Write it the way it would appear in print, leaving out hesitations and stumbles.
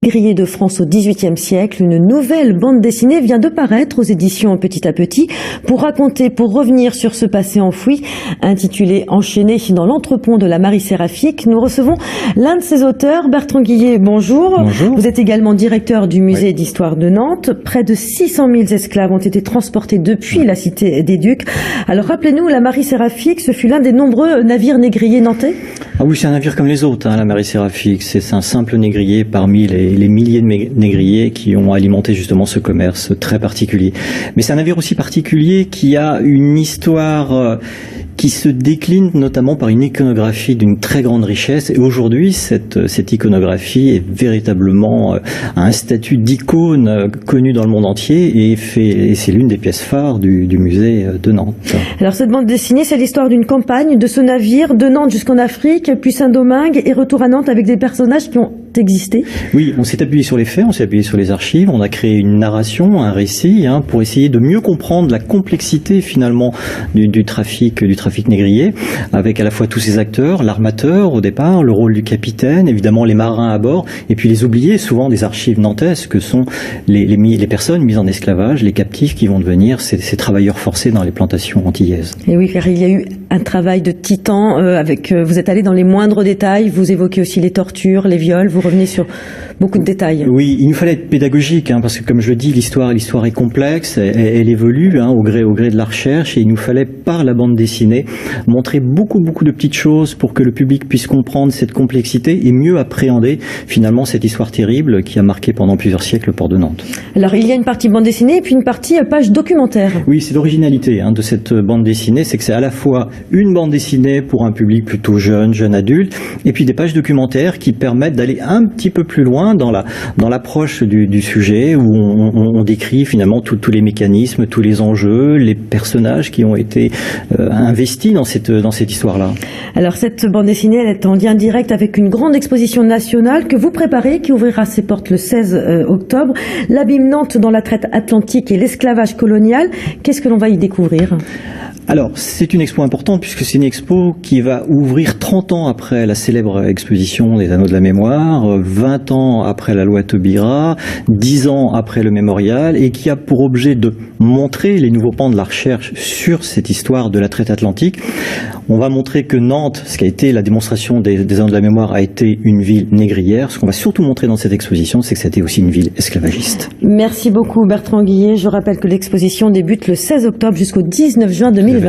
négriers de France au XVIIIe siècle. Une nouvelle bande dessinée vient de paraître aux éditions Petit à Petit pour revenir sur ce passé enfoui. Intitulé Enchaîné dans l'entrepont de la Marie Séraphique, nous recevons l'un de ses auteurs, Bertrand Guillet. Bonjour. Bonjour. Vous êtes également directeur du musée d'histoire de Nantes. Près de 600 000 esclaves ont été transportés depuis la cité des Ducs. Alors rappelez-nous, la Marie Séraphique, ce fut l'un des nombreux navires négriers nantais? Ah oui, c'est un navire comme les autres, la Marie Séraphique. C'est un simple négrier parmi les milliers de négriers qui ont alimenté justement ce commerce très particulier. Mais c'est un navire aussi particulier qui a une histoire qui se décline notamment par une iconographie d'une très grande richesse. Et aujourd'hui, cette iconographie est véritablement à un statut d'icône connu dans le monde entier et c'est l'une des pièces phares du musée de Nantes. Alors cette bande dessinée, c'est l'histoire d'une campagne, de ce navire, de Nantes jusqu'en Afrique, puis Saint-Domingue et retour à Nantes avec des personnages qui ont existé. Oui, on s'est appuyé sur les faits, on s'est appuyé sur les archives, on a créé une narration, un récit, pour essayer de mieux comprendre la complexité finalement du trafic négrier, avec à la fois tous ces acteurs, l'armateur au départ, le rôle du capitaine, évidemment les marins à bord, et puis les oubliés souvent des archives nantaises que sont les personnes mises en esclavage, les captifs qui vont devenir ces travailleurs forcés dans les plantations antillaises. Et oui, car il y a eu un travail de titan vous êtes allé dans les moindres détails, vous évoquez aussi les tortures, les viols, vous revenez sur beaucoup de détails. Oui, il nous fallait être pédagogique, parce que comme je le dis, l'histoire est complexe, elle évolue au gré de la recherche, et il nous fallait par la bande dessinée montrer beaucoup de petites choses pour que le public puisse comprendre cette complexité et mieux appréhender finalement cette histoire terrible qui a marqué pendant plusieurs siècles le port de Nantes. Alors il y a une partie bande dessinée et puis une partie page documentaire. Oui, c'est l'originalité de cette bande dessinée, c'est que c'est à la fois une bande dessinée pour un public plutôt jeune adulte, et puis des pages documentaires qui permettent d'aller un petit peu plus loin dans l'approche du sujet, où on décrit finalement tous les mécanismes, tous les enjeux, les personnages qui ont été investis dans cette histoire-là. Alors cette bande dessinée, elle est en lien direct avec une grande exposition nationale que vous préparez, qui ouvrira ses portes le 16 octobre. L'abîme Nantes dans la traite atlantique et l'esclavage colonial. Qu'est-ce que l'on va y découvrir ? Alors, c'est une expo importante puisque c'est une expo qui va ouvrir 30 ans après la célèbre exposition des Anneaux de la Mémoire, 20 ans après la loi Taubira, 10 ans après le mémorial, et qui a pour objet de montrer les nouveaux pans de la recherche sur cette histoire de la traite atlantique. On va montrer que Nantes, ce qui a été la démonstration des Anneaux de la Mémoire, a été une ville négrière. Ce qu'on va surtout montrer dans cette exposition, c'est que c'était aussi une ville esclavagiste. Merci beaucoup Bertrand Guillet. Je rappelle que l'exposition débute le 16 octobre jusqu'au 19 juin 2022.